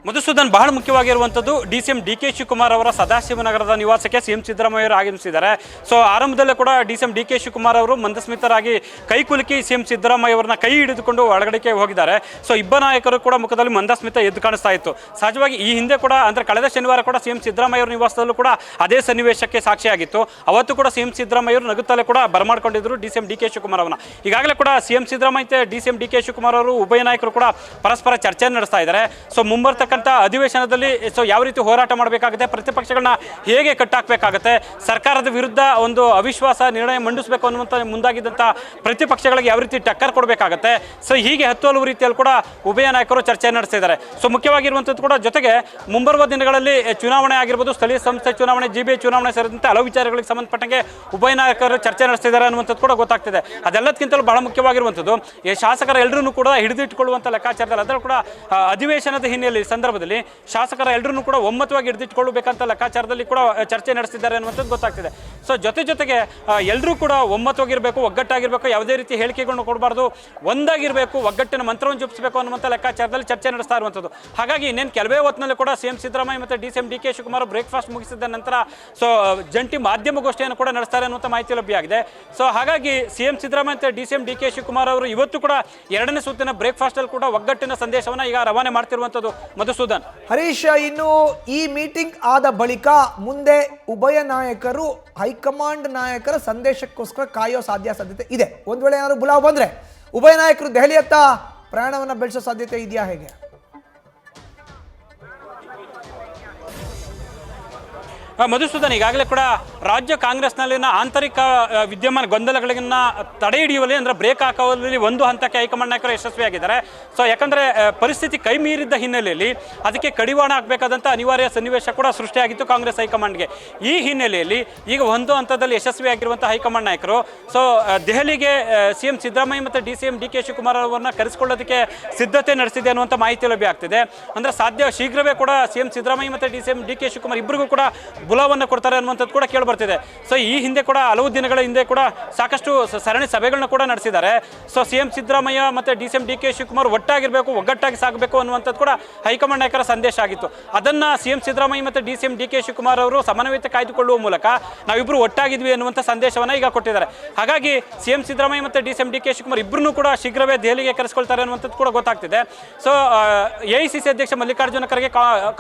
ಮಧುಸೂದನ್, ಬಹಳ ಮುಖ್ಯವಾಗಿರುವಂಥದ್ದು ಡಿ.ಸಿ.ಎಂ ಡಿ.ಕೆ. ಶಿವಕುಮಾರ್ ಅವರ ಸದಾಶಿವನಗರದ ನಿವಾಸಕ್ಕೆ ಸಿಎಂ ಸಿದ್ದರಾಮಯ್ಯ ಅವರು ಆಗಮಿಸಿದ್ದಾರೆ. ಸೊ ಆರಂಭದಲ್ಲೇ ಕೂಡ ಡಿ.ಸಿ.ಎಂ ಡಿ.ಕೆ. ಶಿವಕುಮಾರ್ ಅವರು ಮಂದಸ್ಮಿತರಾಗಿ ಕೈ ಕುಲುಕಿ ಸಿಎಂ ಸಿದ್ದರಾಮಯ್ಯ ಅವರನ್ನ ಕೈ ಹಿಡಿದುಕೊಂಡು ಒಳಗಡೆಗೆ ಹೋಗಿದ್ದಾರೆ. ಸೊ ಇಬ್ಬ ನಾಯಕರು ಕೂಡ ಮುಖದಲ್ಲಿ ಮಂದಸ್ಮಿತ ಎದ್ದು ಕಾಣಿಸ್ತಾ ಇತ್ತು. ಸಹಜವಾಗಿ ಈ ಹಿಂದೆ ಕೂಡ ಅಂದರೆ ಕಳೆದ ಶನಿವಾರ ಕೂಡ ಸಿಎಂ ಸಿದ್ದರಾಮಯ್ಯ ಅವರ ನಿವಾಸದಲ್ಲೂ ಕೂಡ ಅದೇ ಸನ್ನಿವೇಶಕ್ಕೆ ಸಾಕ್ಷಿಯಾಗಿತ್ತು. ಅವತ್ತು ಕೂಡ ಸಿಎಂ ಸಿದ್ದರಾಮಯ್ಯ ಅವರು ನಗುತ್ತಲೇ ಕೂಡ ಬರಮಾಡಿಕೊಂಡಿದ್ದರು ಡಿ.ಸಿ.ಎಂ ಡಿ.ಕೆ. ಶಿವಕುಮಾರ್ ಅವರನ್ನ. ಈಗಾಗಲೇ ಕೂಡ ಸಿಎಂ ಸಿದ್ದರಾಮಯ್ಯ ಡಿ.ಸಿ.ಎಂ ಡಿ.ಕೆ. ಶಿವಕುಮಾರ್ ಅವರು ಉಭಯ ನಾಯಕರು ಕೂಡ ಪರಸ್ಪರ ಚರ್ಚೆ ನಡೆಸ್ತಾ ಇದ್ದಾರೆ. ಸೊ ಮುಂಬರ್ತಕ್ಕಂಥ ಅಧಿವೇಶನದಲ್ಲಿ ಸೊ ಯಾವ ರೀತಿ ಹೋರಾಟ ಮಾಡಬೇಕಾಗುತ್ತೆ, ಪ್ರತಿಪಕ್ಷಗಳನ್ನ ಹೇಗೆ ಕಟ್ಟಾಕಬೇಕಾಗುತ್ತೆ, ಸರ್ಕಾರದ ವಿರುದ್ಧ ಒಂದು ಅವಿಶ್ವಾಸ ನಿರ್ಣಯ ಮಂಡಿಸಬೇಕು ಅನ್ನುವಂಥ ಮುಂದಾಗಿದ್ದಂಥ ಪ್ರತಿಪಕ್ಷಗಳಿಗೆ ಯಾವ ರೀತಿ ಟಕ್ಕರ್ ಕೊಡಬೇಕಾಗುತ್ತೆ. ಸೊ ಹೀಗೆ ಹಲವು ರೀತಿಯಲ್ಲಿ ಕೂಡ ಉಭಯ ನಾಯಕರು ಚರ್ಚೆ ನಡೆಸ್ತಿದ್ದಾರೆ. ಸೊ ಮುಖ್ಯವಾಗಿರುವಂಥದ್ದು ಕೂಡ ಜೊತೆಗೆ ಮುಂಬರುವ ದಿನಗಳಲ್ಲಿ ಚುನಾವಣೆ ಆಗಿರ್ಬೋದು, ಸ್ಥಳೀಯ ಸಂಸ್ಥೆ ಚುನಾವಣೆ, ಜಿಬಿಎ ಚುನಾವಣೆ ಸೇರಿದಂತೆ ಹಲವು ವಿಚಾರಗಳಿಗೆ ಸಂಬಂಧಪಟ್ಟಂಗೆ ಉಭಯ ನಾಯಕರು ಚರ್ಚೆ ನಡೆಸ್ತಿದ್ದಾರೆ ಅನ್ನುವಂಥದ್ದು ಕೂಡ ಗೊತ್ತಾಗ್ತಿದೆ. ಅದೆಲ್ಲದಕ್ಕಿಂತಲೂ ಬಹಳ ಮುಖ್ಯವಾಗಿರುವಂಥದ್ದು ಈ ಶಾಸಕರ ಎಲ್ಲರೂ ಕೂಡ ಹಿಡಿದಿಟ್ಟುಕೊಳ್ಳುವಂಥ ಲೆಕ್ಕಾಚಾರದಲ್ಲಿ ಅದರಲ್ಲೂ ಕೂಡ ಅಧಿವೇಶನದ ಹಿನ್ನೆಲೆಯಲ್ಲಿ ಸಂದರ್ಭದಲ್ಲಿ ಶಾಸಕರ ಎಲ್ಲರೂ ಕೂಡ ಒಮ್ಮತವಾಗಿ ಹಿಡಿದಿಟ್ಟುಕೊಳ್ಳಬೇಕಂತ ಲೆಕ್ಕಾಚಾರದಲ್ಲಿ ಕೂಡ ಚರ್ಚೆ ನಡೆಸಿದ್ದಾರೆ ಅನ್ನುವಂಥದ್ದು ಗೊತ್ತಾಗ್ತಿದೆ. ಸೊ ಜೊತೆಗೆ ಎಲ್ಲರೂ ಕೂಡ ಒಮ್ಮತವಾಗಿರಬೇಕು, ಒಗ್ಗಟ್ಟಾಗಿರಬೇಕು, ಯಾವುದೇ ರೀತಿ ಹೇಳಿಕೆಗಳನ್ನು ಕೊಡಬಾರ್ದು, ಒಂದಾಗಿರಬೇಕು, ಒಗ್ಗಟ್ಟಿನ ಮಂತ್ರವನ್ನು ಜಪಿಸಬೇಕು ಅನ್ನುವಂಥ ಲೆಕ್ಕಾಚಾರದಲ್ಲಿ ಚರ್ಚೆ ನಡೆಸ್ತಾ ಇರುವಂಥದ್ದು. ಹಾಗಾಗಿ ಇನ್ನೇನು ಕೆಲವೇ ಹೊತ್ತಿನಲ್ಲಿ ಕೂಡ ಸಿಎಂ ಸಿದ್ದರಾಮಯ್ಯ ಮತ್ತು ಡಿ.ಸಿ.ಎಂ ಡಿ.ಕೆ. ಶಿವಕುಮಾರ್ ಬ್ರೇಕ್ಫಾಸ್ಟ್ ಮುಗಿಸಿದ ನಂತರ ಸೊ ಜಂಟಿ ಮಾಧ್ಯಮಗೋಷ್ಠಿಯನ್ನು ಕೂಡ ನಡೆಸ್ತಾರೆ ಅನ್ನುವಂಥ ಮಾಹಿತಿ ಲಭ್ಯವಾಗಿದೆ. ಸೊ ಹಾಗಾಗಿ ಸಿಎಂ ಸಿದ್ದರಾಮಯ್ಯ ಮತ್ತು ಡಿ.ಸಿ.ಎಂ ಡಿ.ಕೆ. ಶಿವಕುಮಾರ್ ಅವರು ಇವತ್ತು ಕೂಡ ಎರಡನೇ ಸುತ್ತಿನ ಬ್ರೇಕ್ಫಾಸ್ಟಲ್ಲಿ ಕೂಡ ಒಗ್ಗಟ್ಟಿನ ಸಂದೇಶವನ್ನು ಈಗ ರವಾನೆ ಮಾಡ್ತಿರುವಂಥದ್ದು. ಮಧುಸೂದನ್, ಹರೀಶ್, ಇನ್ನು ಈ ಮೀಟಿಂಗ್ ಆದ ಬಳಿಕ ಮುಂದೆ ಉಭಯ ನಾಯಕರು ಹೈಕಮಾಂಡ್ ನಾಯಕರ ಸಂದೇಶಕ್ಕೋಸ್ಕರ ಕಾಯೋ ಸಾಧ್ಯತೆ ಇದೆ. ಒಂದ್ ವೇಳೆ ಏನಾದ್ರು ಬುಲಾವ್ ಬಂದ್ರೆ ಉಭಯ ನಾಯಕರು ದೆಹಲಿಯತ್ತ ಪ್ರಯಾಣವನ್ನು ಬೆಳೆಸೋ ಸಾಧ್ಯತೆ ಇದೆಯಾ, ಹೇಗೆ? ಮಧುಸೂದನ್, ಈಗಾಗಲೇ ಕೂಡ ರಾಜ್ಯ ಕಾಂಗ್ರೆಸ್ನಲ್ಲಿನ ಆಂತರಿಕ ವಿದ್ಯಮಾನ ಗೊಂದಲಗಳನ್ನ ತಡೆ ಹಿಡಿಯುವಲ್ಲಿ ಅಂದರೆ ಬ್ರೇಕ್ ಹಾಕುವಲ್ಲಿ ಒಂದು ಹಂತಕ್ಕೆ ಹೈಕಮಾಂಡ್ ನಾಯಕರು ಯಶಸ್ವಿಯಾಗಿದ್ದಾರೆ. ಸೊ ಯಾಕಂದರೆ ಪರಿಸ್ಥಿತಿ ಕೈ ಮೀರಿದ್ದ ಹಿನ್ನೆಲೆಯಲ್ಲಿ ಅದಕ್ಕೆ ಕಡಿವಾಣ ಹಾಕಬೇಕಾದಂಥ ಅನಿವಾರ್ಯ ಸನ್ನಿವೇಶ ಕೂಡ ಸೃಷ್ಟಿಯಾಗಿತ್ತು ಕಾಂಗ್ರೆಸ್ ಹೈಕಮಾಂಡ್ಗೆ. ಈ ಹಿನ್ನೆಲೆಯಲ್ಲಿ ಈಗ ಒಂದು ಹಂತದಲ್ಲಿ ಯಶಸ್ವಿಯಾಗಿರುವಂಥ ಹೈಕಮಾಂಡ್ ನಾಯಕರು ಸೊ ದೆಹಲಿಗೆ CM ಸಿದ್ದರಾಮಯ್ಯ ಮತ್ತು DCM DK ಶಿವಕುಮಾರ್ ಅವರನ್ನ ಕರೆಸಿಕೊಳ್ಳೋದಕ್ಕೆ ಸಿದ್ಧತೆ ನಡೆಸಿದೆ ಅನ್ನುವಂಥ ಮಾಹಿತಿ ಲಭ್ಯ ಆಗ್ತಿದೆ. ಅಂದರೆ ಸಾಧ್ಯ ಶೀಘ್ರವೇ ಕೂಡ CM ಸಿದ್ದರಾಮಯ್ಯ ಮತ್ತು DCM DK ಶಿವಕುಮಾರ್ ಇಬ್ಬರಿಗೂ ಕೂಡ ಬುಲಾವನ್ನು ಕೊಡ್ತಾರೆ ಅನ್ನುವಂಥದ್ದು ಕೂಡ ಕೇಳಿಬರ್ತಿದೆ. ಸೊ ಈ ಹಿಂದೆ ಕೂಡ ಹಲವು ದಿನಗಳ ಹಿಂದೆ ಕೂಡ ಸಾಕಷ್ಟು ಸರಣಿ ಸಭೆಗಳನ್ನ ಕೂಡ ನಡೆಸಿದ್ದಾರೆ. ಸೊ CM ಸಿದ್ದರಾಮಯ್ಯ ಮತ್ತು DCM DK ಶಿವಕುಮಾರ್ ಒಟ್ಟಾಗಿರಬೇಕು, ಒಗ್ಗಟ್ಟಾಗಿ ಸಾಗಬೇಕು ಅನ್ನುವಂಥದ್ದು ಕೂಡ ಹೈಕಮಾಂಡ್ ನಾಯಕರ ಸಂದೇಶ ಆಗಿತ್ತು. ಅದನ್ನು CM ಸಿದ್ದರಾಮಯ್ಯ ಮತ್ತು DCM DK ಶಿವಕುಮಾರ್ ಅವರು ಸಮನ್ವಯತೆ ಕಾಯ್ದುಕೊಳ್ಳುವ ಮೂಲಕ ನಾವಿಬ್ಬರು ಒಟ್ಟಾಗಿದ್ವಿ ಅನ್ನುವಂಥ ಸಂದೇಶವನ್ನು ಈಗ ಕೊಟ್ಟಿದ್ದಾರೆ. ಹಾಗಾಗಿ CM ಸಿದ್ದರಾಮಯ್ಯ ಮತ್ತು DCM DK ಶಿವಕುಮಾರ್ ಇಬ್ಬರನ್ನೂ ಕೂಡ ಶೀಘ್ರವೇ ದೆಹಲಿಗೆ ಕರೆಸಿಕೊಳ್ತಾರೆ ಅನ್ನುವಂಥದ್ದು ಕೂಡ ಗೊತ್ತಾಗ್ತಿದೆ. ಸೊ AICC ಅಧ್ಯಕ್ಷ ಮಲ್ಲಿಕಾರ್ಜುನ ಖರ್ಗೆ,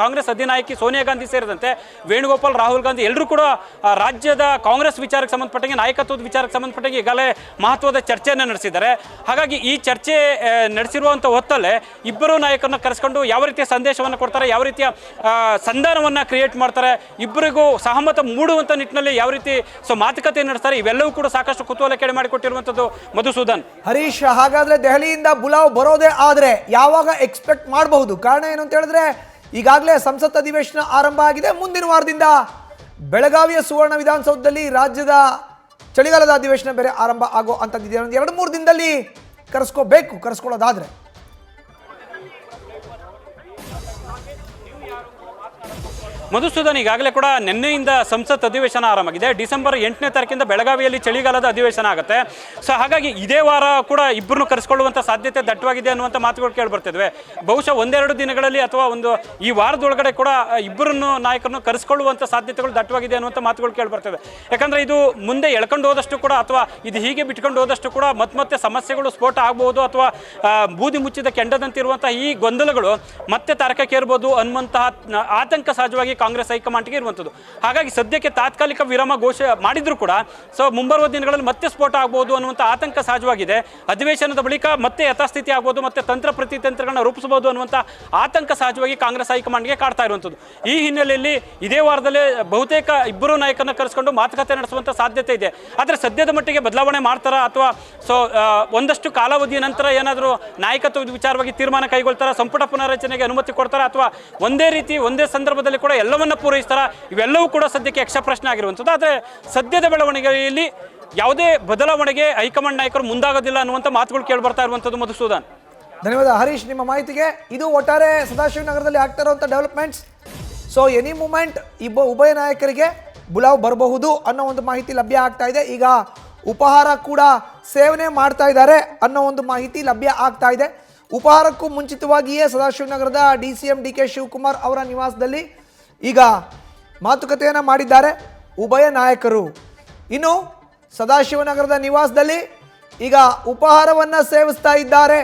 ಕಾಂಗ್ರೆಸ್ ಅಧಿನಾಯಕಿ ಸೋನಿಯಾ ಗಾಂಧಿ ಸೇರಿದಂತೆ ವೇಣುಗೋಪಾಲ್, ರಾಹುಲ್ ಗಾಂಧಿ ಎಲ್ಲರೂ ಕೂಡ ರಾಜ್ಯದ ಕಾಂಗ್ರೆಸ್ ವಿಚಾರಕ್ಕೆ ಸಂಬಂಧಪಟ್ಟಂಗೆ, ನಾಯಕತ್ವದ ವಿಚಾರಕ್ಕೆ ಸಂಬಂಧಪಟ್ಟಂಗೆ ಈಗಾಗಲೇ ಮಹತ್ವದ ಚರ್ಚೆಯನ್ನು ನಡೆಸಿದ್ದಾರೆ. ಹಾಗಾಗಿ ಈ ಚರ್ಚೆ ನಡೆಸಿರುವಂಥ ಹೊತ್ತಲ್ಲೇ ಇಬ್ಬರು ನಾಯಕರನ್ನ ಕರೆಸ್ಕೊಂಡು ಯಾವ ರೀತಿಯ ಸಂದೇಶವನ್ನು ಕೊಡ್ತಾರೆ, ಯಾವ ರೀತಿಯ ಸಂಧಾನವನ್ನು ಕ್ರಿಯೇಟ್ ಮಾಡ್ತಾರೆ, ಇಬ್ಬರಿಗೂ ಸಹಮತ ಮೂಡುವಂಥ ನಿಟ್ಟಿನಲ್ಲಿ ಯಾವ ರೀತಿ ಮಾತುಕತೆ ನಡೆಸ್ತಾರೆ, ಇವೆಲ್ಲವೂ ಕೂಡ ಸಾಕಷ್ಟು ಕುತೂಹಲ ಕೆಡೆ ಮಾಡಿಕೊಟ್ಟಿರುವಂಥದ್ದು ಮಧುಸೂದನ್. ಹರೀಶ್, ಹಾಗಾದ್ರೆ ದೆಹಲಿಯಿಂದ ಬುಲಾವ್ ಬರೋದೇ ಆದರೆ ಯಾವಾಗ ಎಕ್ಸ್ಪೆಕ್ಟ್ ಮಾಡಬಹುದು? ಕಾರಣ ಏನು ಅಂತ ಹೇಳಿದ್ರೆ ಈಗಾಗಲೇ ಸಂಸತ್ ಅಧಿವೇಶನ ಆರಂಭ ಆಗಿದೆ. ಮುಂದಿನ ವಾರದಿಂದ ಬೆಳಗಾವಿಯ ಸುವರ್ಣ ವಿಧಾನಸೌಧದಲ್ಲಿ ರಾಜ್ಯದ ಚಳಿಗಾಲದ ಅಧಿವೇಶನ ಬೇರೆ ಆರಂಭ ಆಗೋ ಅಂಥದ್ದಿದೆ. ಒಂದು 2-3 ದಿನದಲ್ಲಿ ಕರೆಸ್ಕೊಳ್ಳೋದಾದ್ರೆ ಮಧುಸೂದನ್, ಈಗಾಗಲೇ ಕೂಡ ನಿನ್ನೆಯಿಂದ ಸಂಸತ್ ಅಧಿವೇಶನ ಆರಂಭವಾಗಿದೆ. ಡಿಸೆಂಬರ್ 8ನೇ ತಾರೀಕಿಂದ ಬೆಳಗಾವಿಯಲ್ಲಿ ಚಳಿಗಾಲದ ಅಧಿವೇಶನ ಆಗುತ್ತೆ. ಸೊ ಹಾಗಾಗಿ ಇದೇ ವಾರ ಕೂಡ ಇಬ್ಬರನ್ನು ಕರೆಸ್ಕೊಳ್ಳುವಂಥ ಸಾಧ್ಯತೆ ದಟ್ಟವಾಗಿದೆ ಅನ್ನುವಂಥ ಮಾತುಗಳು ಕೇಳಿಬರ್ತಿದ್ವಿ. ಬಹುಶಃ 1-2 ದಿನಗಳಲ್ಲಿ ಅಥವಾ ಈ ವಾರದೊಳಗಡೆ ಕೂಡ ಇಬ್ಬರನ್ನು ನಾಯಕರನ್ನು ಕರೆಸ್ಕೊಳ್ಳುವಂಥ ಸಾಧ್ಯತೆಗಳು ದಟ್ಟವಾಗಿದೆ ಅನ್ನುವಂಥ ಮಾತುಗಳು ಕೇಳಿಬರ್ತವೆ. ಯಾಕಂದರೆ ಇದು ಮುಂದೆ ಎಳ್ಕೊಂಡು ಹೋದಷ್ಟು ಕೂಡ ಅಥವಾ ಇದು ಹೀಗೆ ಬಿಟ್ಕೊಂಡು ಹೋದಷ್ಟು ಕೂಡ ಮತ್ತೆ ಸಮಸ್ಯೆಗಳು ಸ್ಫೋಟ ಆಗಬಹುದು ಅಥವಾ ಬೂದಿ ಮುಚ್ಚಿದ ಕೆಂಡದಂತಿರುವಂಥ ಈ ಗೊಂದಲಗಳು ಮತ್ತೆ ತಾರಕಕ್ಕೇರ್ಬೋದು ಅನ್ನುವಂತಹ ಆತಂಕ ಸಹಜವಾಗಿ ಕಾಂಗ್ರೆಸ್ ಹೈಕಮಾಂಡ್ಗೆ ಇರುವಂಥದ್ದು. ಹಾಗಾಗಿ ಸದ್ಯಕ್ಕೆ ತಾತ್ಕಾಲಿಕ ವಿರಾಮ ಘೋಷಣೆ ಮಾಡಿದ್ರು ಕೂಡ ಸೊ ಮುಂಬರುವ ದಿನಗಳಲ್ಲಿ ಮತ್ತೆ ಸ್ಫೋಟ ಆಗಬಹುದು ಅನ್ನುವಂಥ ಆತಂಕ ಸಹಜವಾಗಿದೆ. ಅಧಿವೇಶನದ ಬಳಿಕ ಮತ್ತೆ ಯಥಾಸ್ಥಿತಿ ಆಗ್ಬೋದು, ಮತ್ತೆ ತಂತ್ರ ಪ್ರತಿತಂತ್ರಗಳನ್ನ ರೂಪಿಸಬಹುದು ಅನ್ನುವಂಥ ಆತಂಕ ಸಹಜವಾಗಿ ಕಾಂಗ್ರೆಸ್ ಹೈಕಮಾಂಡ್ಗೆ ಕಾಡ್ತಾ ಇರುವಂಥದ್ದು. ಈ ಹಿನ್ನೆಲೆಯಲ್ಲಿ ಇದೇ ವಾರದಲ್ಲೇ ಬಹುತೇಕ ಇಬ್ಬರು ನಾಯಕರನ್ನ ಕರೆಸ್ಕೊಂಡು ಮಾತುಕತೆ ನಡೆಸುವಂಥ ಸಾಧ್ಯತೆ ಇದೆ. ಆದರೆ ಸದ್ಯದ ಮಟ್ಟಿಗೆ ಬದಲಾವಣೆ ಮಾಡ್ತಾರಾ ಅಥವಾ ಒಂದಷ್ಟು ಕಾಲಾವಧಿಯ ನಂತರ ಏನಾದರೂ ನಾಯಕತ್ವದ ವಿಚಾರವಾಗಿ ತೀರ್ಮಾನ ಕೈಗೊಳ್ತಾರಾ, ಸಂಪುಟ ಪುನರ್ರಚನೆಗೆ ಅನುಮತಿ ಕೊಡ್ತಾರಾ ಅಥವಾ ಒಂದೇ ಸಂದರ್ಭದಲ್ಲಿ ಕೂಡ ಎಲ್ಲವನ್ನ ಪೂರೈಸ್ತಾರ, ಇವೆಲ್ಲವೂ ಕೂಡ ಸದ್ಯಕ್ಕೆ ಯಕ್ಷ ಪ್ರಶ್ನೆ ಆಗಿರುವಂಥದ್ದು. ಆದರೆ ಸದ್ಯದ ಬೆಳವಣಿಗೆಯಲ್ಲಿ ಯಾವುದೇ ಬದಲಾವಣೆಗೆ ಹೈಕಮಾಂಡ್ ನಾಯಕರು ಮುಂದಾಗೋದಿಲ್ಲ ಅನ್ನುವಂಥ ಮಾತುಗಳು ಕೇಳಿ ಬರ್ತಾ ಇರುವಂಥದ್ದು. ಮಧುಸೂದನ್, ಧನ್ಯವಾದ ಹರೀಶ್ ನಿಮ್ಮ ಮಾಹಿತಿಗೆ. ಇದು ಒಟ್ಟಾರೆ ಸದಾಶಿವನಗರದಲ್ಲಿ ಆಗ್ತಾ ಇರುವಂಥ ಡೆವಲಪ್ಮೆಂಟ್ಸ್. ಸೊ ಎನಿ ಮೂಮೆಂಟ್ ಉಭಯ ನಾಯಕರಿಗೆ ಬುಲಾವ್ ಬರಬಹುದು ಅನ್ನೋ ಒಂದು ಮಾಹಿತಿ ಲಭ್ಯ ಆಗ್ತಾ ಇದೆ. ಈಗ ಉಪಹಾರ ಕೂಡ ಸೇವನೆ ಮಾಡ್ತಾ ಇದ್ದಾರೆ ಅನ್ನೋ ಒಂದು ಮಾಹಿತಿ ಲಭ್ಯ ಆಗ್ತಾ ಇದೆ. ಉಪಹಾರಕ್ಕೂ ಮುಂಚಿತವಾಗಿಯೇ ಸದಾಶಿವನಗರದ DCM DK ಶಿವಕುಮಾರ್ ಅವರ ನಿವಾಸದಲ್ಲಿ ಈಗ ಮಾತುಕತೆಯನ್ನು ಮಾಡಿದ್ದಾರೆ ಉಭಯ ನಾಯಕರು. ಇನ್ನು ಸದಾಶಿವನಗರದ ನಿವಾಸದಲ್ಲಿ ಈಗ ಉಪಹಾರವನ್ನು ಸೇವಿಸ್ತಾ ಇದ್ದಾರೆ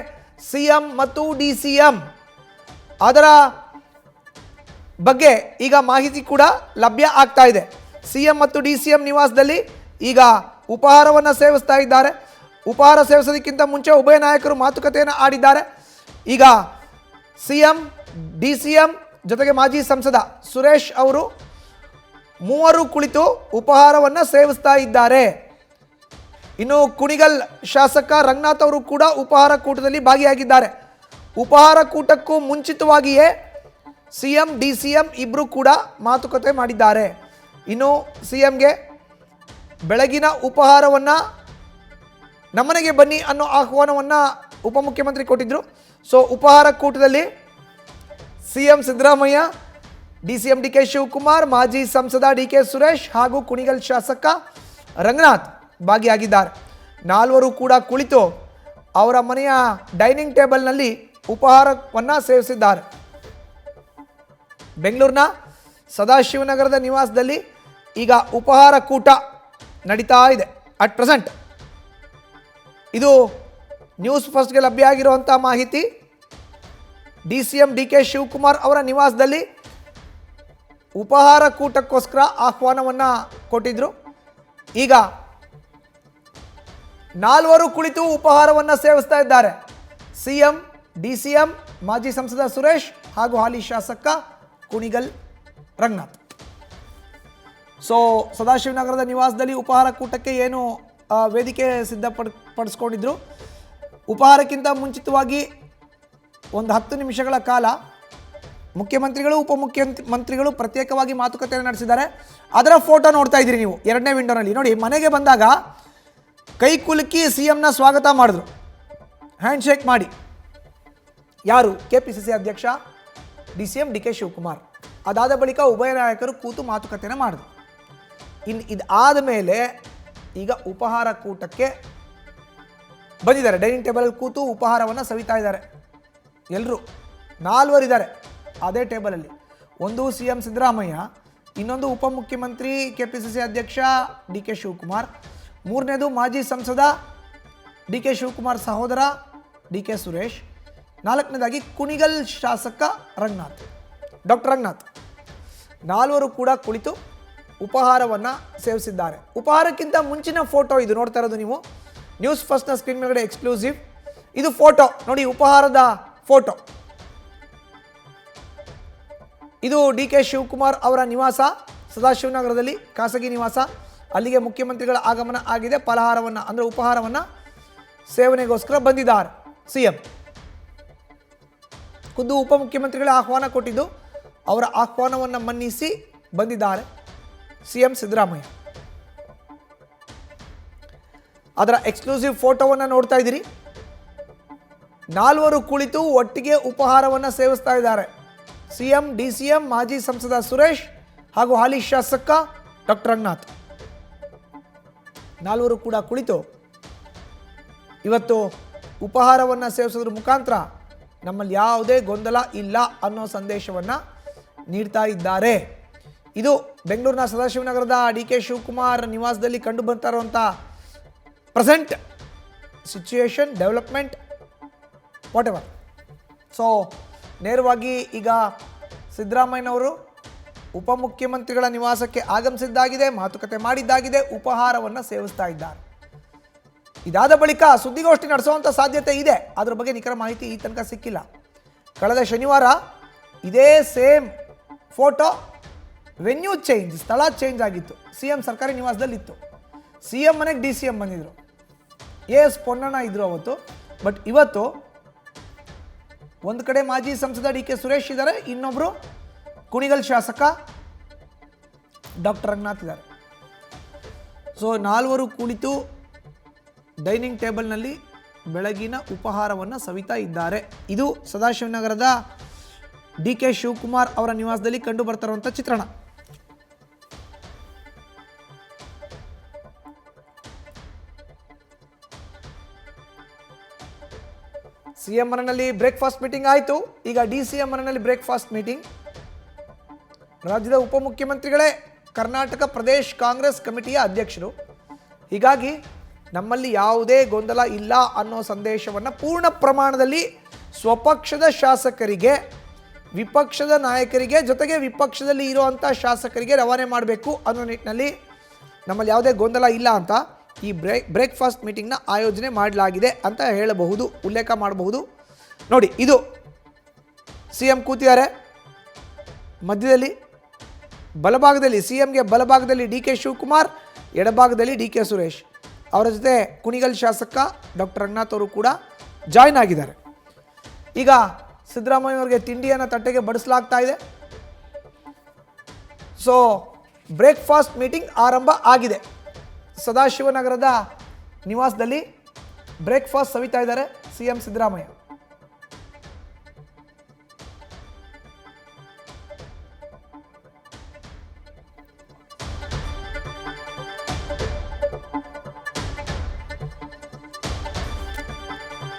CM ಮತ್ತು DCM. ಅದರ ಬಗ್ಗೆ ಈಗ ಮಾಹಿತಿ ಕೂಡ ಲಭ್ಯ ಆಗ್ತಾ ಇದೆ. CM ಮತ್ತು DCM ನಿವಾಸದಲ್ಲಿ ಈಗ ಉಪಹಾರವನ್ನು ಸೇವಿಸ್ತಾ ಇದ್ದಾರೆ. ಉಪಹಾರ ಸೇವಿಸೋದಕ್ಕಿಂತ ಮುಂಚೆ ಉಭಯ ನಾಯಕರು ಮಾತುಕತೆಯನ್ನು ಆಡಿದ್ದಾರೆ. ಈಗ CM DCM ಜೊತೆಗೆ ಮಾಜಿ ಸಂಸದ ಸುರೇಶ್ ಅವರು ಮೂವರು ಕುಳಿತು ಉಪಹಾರವನ್ನು ಸೇವಿಸ್ತಾ ಇದ್ದಾರೆ. ಇನ್ನು ಕುಣಿಗಲ್ ಶಾಸಕ ರಂಗನಾಥ್ ಅವರು ಕೂಡ ಉಪಹಾರ ಕೂಟದಲ್ಲಿ ಭಾಗಿಯಾಗಿದ್ದಾರೆ. ಉಪಹಾರ ಕೂಟಕ್ಕೂ ಮುಂಚಿತವಾಗಿಯೇ CM DCM ಇಬ್ಬರು ಕೂಡ ಮಾತುಕತೆ ಮಾಡಿದ್ದಾರೆ. ಇನ್ನು CMಗೆ ಬೆಳಗಿನ ಉಪಹಾರವನ್ನು ನಮ್ಮನೆಗೆ ಬನ್ನಿ ಅನ್ನೋ ಆಹ್ವಾನವನ್ನು ಉಪಮುಖ್ಯಮಂತ್ರಿ ಕೊಟ್ಟಿದ್ದರು. ಸೊ ಉಪಹಾರ ಕೂಟದಲ್ಲಿ CM Siddaramaiah, DCM DK Shivakumar, ಮಾಜಿ ಸಂಸದ DK ಸುರೇಶ್ ಹಾಗೂ ಕುಣಿಗಲ್ ಶಾಸಕ ರಂಗನಾಥ್ ಭಾಗಿಯಾಗಿದ್ದಾರೆ. ನಾಲ್ವರು ಕೂಡ ಕುಳಿತು ಅವರ ಮನೆಯ ಡೈನಿಂಗ್ ಟೇಬಲ್ನಲ್ಲಿ ಉಪಹಾರವನ್ನು ಸೇವಿಸಿದ್ದಾರೆ. ಬೆಂಗಳೂರಿನ ಸದಾಶಿವನಗರದ ನಿವಾಸದಲ್ಲಿ ಈಗ ಉಪಹಾರ ಕೂಟ ನಡೀತಾ ಇದೆ ಅಟ್ ಪ್ರೆಸೆಂಟ್. ಇದು ನ್ಯೂಸ್ ಫಸ್ಟ್ಗೆ ಲಭ್ಯ ಆಗಿರುವಂಥ ಮಾಹಿತಿ. DCM DK ಶಿವಕುಮಾರ್ ಅವರ ನಿವಾಸದಲ್ಲಿ ಉಪಹಾರ ಕೂಟಕ್ಕೋಸ್ಕರ ಆಹ್ವಾನವನ್ನು ಕೊಟ್ಟಿದ್ದರು. ಈಗ ನಾಲ್ವರು ಕುಳಿತು ಉಪಹಾರವನ್ನು ಸೇವಿಸ್ತಾ ಇದ್ದಾರೆ. CM DCM, ಮಾಜಿ ಸಂಸದ ಸುರೇಶ್ ಹಾಗೂ ಹಾಲಿ ಶಾಸಕ ಕುಣಿಗಲ್ ರಂಗನಾಥ್. ಸೊ ಸದಾಶಿವನಗರದ ನಿವಾಸದಲ್ಲಿ ಉಪಹಾರ ಕೂಟಕ್ಕೆ ಏನು ವೇದಿಕೆ ಸಿದ್ಧಪಡಿಸ್ಕೊಂಡಿದ್ರು. ಉಪಹಾರಕ್ಕಿಂತ ಮುಂಚಿತವಾಗಿ ಒಂದು 10 ನಿಮಿಷಗಳ ಕಾಲ ಮುಖ್ಯಮಂತ್ರಿಗಳು ಉಪಮುಖ್ಯಮಂತ್ರಿಗಳು ಪ್ರತ್ಯೇಕವಾಗಿ ಮಾತುಕತೆಯನ್ನು ನಡೆಸಿದ್ದಾರೆ. ಅದರ ಫೋಟೋ ನೋಡ್ತಾ ಇದ್ದೀರಿ ನೀವು ಎರಡನೇ ವಿಂಡೋನಲ್ಲಿ. ನೋಡಿ, ಮನೆಗೆ ಬಂದಾಗ ಕೈ ಕುಲುಕಿ CMನ ಸ್ವಾಗತ ಮಾಡಿದ್ರು, ಹ್ಯಾಂಡ್ಶೇಕ್ ಮಾಡಿ. ಯಾರು? KPCC ಅಧ್ಯಕ್ಷ DCM DK ಶಿವಕುಮಾರ್. ಅದಾದ ಬಳಿಕ ಉಭಯ ನಾಯಕರು ಕೂತು ಮಾತುಕತೆಯನ್ನು ಮಾಡಿದ್ರು. ಇದಾದ ಮೇಲೆ ಈಗ ಉಪಹಾರ ಕೂಟಕ್ಕೆ ಬಂದಿದ್ದಾರೆ. ಡೈನಿಂಗ್ ಟೇಬಲಲ್ಲಿ ಕೂತು ಉಪಹಾರವನ್ನು ಸವಿತಾ ಇದ್ದಾರೆ. ಎಲ್ಲರೂ 4 ಇದ್ದಾರೆ ಅದೇ ಟೇಬಲಲ್ಲಿ. ಒಂದು CM ಸಿದ್ದರಾಮಯ್ಯ, ಇನ್ನೊಂದು ಉಪಮುಖ್ಯಮಂತ್ರಿ KPCC ಅಧ್ಯಕ್ಷ DK ಶಿವಕುಮಾರ್, ಮೂರನೇದು ಮಾಜಿ ಸಂಸದ DK ಶಿವಕುಮಾರ್ ಸಹೋದರ DK ಸುರೇಶ್, ನಾಲ್ಕನೇದಾಗಿ ಕುಣಿಗಲ್ ಶಾಸಕ ರಂಗನಾಥ್, ಡಾಕ್ಟರ್ ರಂಗನಾಥ್. 4 ಕೂಡ ಕುಳಿತು ಉಪಹಾರವನ್ನು ಸೇವಿಸಿದ್ದಾರೆ. ಉಪಹಾರಕ್ಕಿಂತ ಮುಂಚಿನ ಫೋಟೋ ಇದು ನೋಡ್ತಾ ಇರೋದು ನೀವು. ನ್ಯೂಸ್ ಫಸ್ಟ್ನ ಸ್ಕ್ರೀನ್ ಮೇಲ್ಗಡೆ ಎಕ್ಸ್ಕ್ಲೂಸಿವ್ ಇದು ಫೋಟೋ ನೋಡಿ, ಉಪಹಾರದ ಫೋಟೋ. ಇದು DK ಶಿವಕುಮಾರ್ ಅವರ ನಿವಾಸ, ಸದಾಶಿವನಗರದಲ್ಲಿ ಖಾಸಗಿ ನಿವಾಸ. ಅಲ್ಲಿಗೆ ಮುಖ್ಯಮಂತ್ರಿಗಳ ಆಗಮನ ಆಗಿದೆ. ಫಲಹಾರವನ್ನು ಅಂದರೆ ಉಪಹಾರವನ್ನು ಸೇವನೆಗೋಸ್ಕರ ಬಂದಿದ್ದಾರೆ CM. ಖುದ್ದು ಉಪಮುಖ್ಯಮಂತ್ರಿಗಳ ಆಹ್ವಾನ ಕೊಟ್ಟಿದ್ದು, ಅವರ ಆಹ್ವಾನವನ್ನು ಮನ್ನಿಸಿ ಬಂದಿದ್ದಾರೆ CM ಸಿದ್ದರಾಮಯ್ಯ. ಅದರ ಎಕ್ಸ್ಕ್ಲೂಸಿವ್ ಫೋಟೋವನ್ನು ನೋಡ್ತಾ ಇದ್ದೀರಿ. 4 ಕುಳಿತು ಒಟ್ಟಿಗೆ ಉಪಹಾರವನ್ನು ಸೇವಿಸ್ತಾ ಇದ್ದಾರೆ. CM, DCM, ಮಾಜಿ ಸಂಸದ ಸುರೇಶ್ ಹಾಗೂ ಹಾಲಿ ಶಾಸಕ ಡಾಕ್ಟರ್ ರಂಗನಾಥ್. 4 ಕೂಡ ಕುಳಿತು ಇವತ್ತು ಉಪಹಾರವನ್ನು ಸೇವಿಸೋದ್ರ ಮುಖಾಂತರ ನಮ್ಮಲ್ಲಿ ಯಾವುದೇ ಗೊಂದಲ ಇಲ್ಲ ಅನ್ನೋ ಸಂದೇಶವನ್ನು ನೀಡ್ತಾ ಇದ್ದಾರೆ. ಇದು ಬೆಂಗಳೂರಿನ ಸದಾಶಿವನಗರದ DK ಶಿವಕುಮಾರ್ ನಿವಾಸದಲ್ಲಿ ಕಂಡು ಬರ್ತಾ ಇರುವಂಥ present situation, development, what ever. So ನೇರವಾಗಿ ಈಗ ಸಿದ್ದರಾಮಯ್ಯನವರು ಉಪಮುಖ್ಯಮಂತ್ರಿಗಳ ನಿವಾಸಕ್ಕೆ ಆಗಮಿಸಿದ್ದಾಗಿದೆ, ಮಾತುಕತೆ ಮಾಡಿದ್ದಾಗಿದೆ, ಉಪಹಾರವನ್ನು ಸೇವಿಸ್ತಾ ಇದ್ದಾರೆ. ಇದಾದ ಬಳಿಕ ಸುದ್ದಿಗೋಷ್ಠಿ ನಡೆಸುವಂಥ ಸಾಧ್ಯತೆ ಇದೆ. ಅದರ ಬಗ್ಗೆ ನಿಖರ ಮಾಹಿತಿ ಈ ತನಕ ಸಿಕ್ಕಿಲ್ಲ. ಕಳೆದ ಶನಿವಾರ ಇದೇ ಸೇಮ್ ಫೋಟೋ, ವೆನ್ಯೂ ಚೇಂಜ್, ಸ್ಥಳ ಚೇಂಜ್ ಆಗಿತ್ತು. CM ಸರ್ಕಾರಿ ನಿವಾಸದಲ್ಲಿತ್ತು. CM ಮನೆಗೆ DCM ಬಂದಿದ್ರು. ಎಸ್ ಪೊನ್ನಣ್ಣ ಇದ್ರು ಅವತ್ತು. ಬಟ್ ಇವತ್ತು ಒಂದು ಕಡೆ ಮಾಜಿ ಸಂಸದ DK ಸುರೇಶ್ ಇದ್ದಾರೆ, ಇನ್ನೊಬ್ಬರು ಕುಣಿಗಲ್ ಶಾಸಕ ಡಾಕ್ಟರ್ ರಂಗನಾಥ್ ಇದ್ದಾರೆ. ಸೊ 4 ಕುಳಿತು ಡೈನಿಂಗ್ ಟೇಬಲ್ನಲ್ಲಿ ಬೆಳಗಿನ ಉಪಹಾರವನ್ನು ಸವಿತಾ ಇದ್ದಾರೆ. ಇದು ಸದಾಶಿವನಗರದ DK ಶಿವಕುಮಾರ್ ಅವರ ನಿವಾಸದಲ್ಲಿ ಕಂಡು ಬರ್ತಾ ಇರುವಂಥ ಚಿತ್ರಣ. CM ಮನೆಯಲ್ಲಿ ಬ್ರೇಕ್ಫಾಸ್ಟ್ ಮೀಟಿಂಗ್ ಆಯಿತು. ಈಗ DCM ಮನೆಯಲ್ಲಿ ಬ್ರೇಕ್ಫಾಸ್ಟ್ ಮೀಟಿಂಗ್. ರಾಜ್ಯದ ಉಪಮುಖ್ಯಮಂತ್ರಿಗಳೇ ಕರ್ನಾಟಕ ಪ್ರದೇಶ್ ಕಾಂಗ್ರೆಸ್ ಕಮಿಟಿಯ ಅಧ್ಯಕ್ಷರು. ಹೀಗಾಗಿ ನಮ್ಮಲ್ಲಿ ಯಾವುದೇ ಗೊಂದಲ ಇಲ್ಲ ಅನ್ನೋ ಸಂದೇಶವನ್ನು ಪೂರ್ಣ ಪ್ರಮಾಣದಲ್ಲಿ ಸ್ವಪಕ್ಷದ ಶಾಸಕರಿಗೆ, ವಿಪಕ್ಷದ ನಾಯಕರಿಗೆ, ಜೊತೆಗೆ ವಿಪಕ್ಷದಲ್ಲಿ ಇರುವಂಥ ಶಾಸಕರಿಗೆ ರವಾನೆ ಮಾಡಬೇಕು ಅನ್ನೋ ನಿಟ್ಟಿನಲ್ಲಿ ನಮ್ಮಲ್ಲಿ ಯಾವುದೇ ಗೊಂದಲ ಇಲ್ಲ ಅಂತ ಈ ಬ್ರೇಕ್ಫಾಸ್ಟ್ ಮೀಟಿಂಗ್ನ ಆಯೋಜನೆ ಮಾಡಲಾಗಿದೆ ಅಂತ ಹೇಳಬಹುದು, ಉಲ್ಲೇಖ ಮಾಡಬಹುದು. ನೋಡಿ, ಇದು CM ಕೂತಿದ್ದಾರೆ. ಮಧ್ಯದಲ್ಲಿ ಬಲಭಾಗದಲ್ಲಿ CMಗೆ ಬಲಭಾಗದಲ್ಲಿ DK ಶಿವಕುಮಾರ್, ಎಡಭಾಗದಲ್ಲಿ DK ಸುರೇಶ್. ಅವರ ಜೊತೆ ಕುಣಿಗಲ್ ಶಾಸಕ ಡಾಕ್ಟರ್ ರಂಗನಾಥ್ ಅವರು ಕೂಡ ಜಾಯ್ನ್ ಆಗಿದ್ದಾರೆ. ಈಗ ಸಿದ್ದರಾಮಯ್ಯವರಿಗೆ ತಿಂಡಿಯನ್ನು ತಟ್ಟೆಗೆ ಬಡಿಸಲಾಗ್ತಾ ಇದೆ. ಸೊ ಬ್ರೇಕ್ಫಾಸ್ಟ್ ಮೀಟಿಂಗ್ ಆರಂಭ ಆಗಿದೆ. ಸದಾಶಿವನಗರದ ನಿವಾಸದಲ್ಲಿ ಬ್ರೇಕ್ಫಾಸ್ಟ್ ಸವಿತಾ ಇದ್ದಾರೆ CM ಸಿದ್ದರಾಮಯ್ಯ.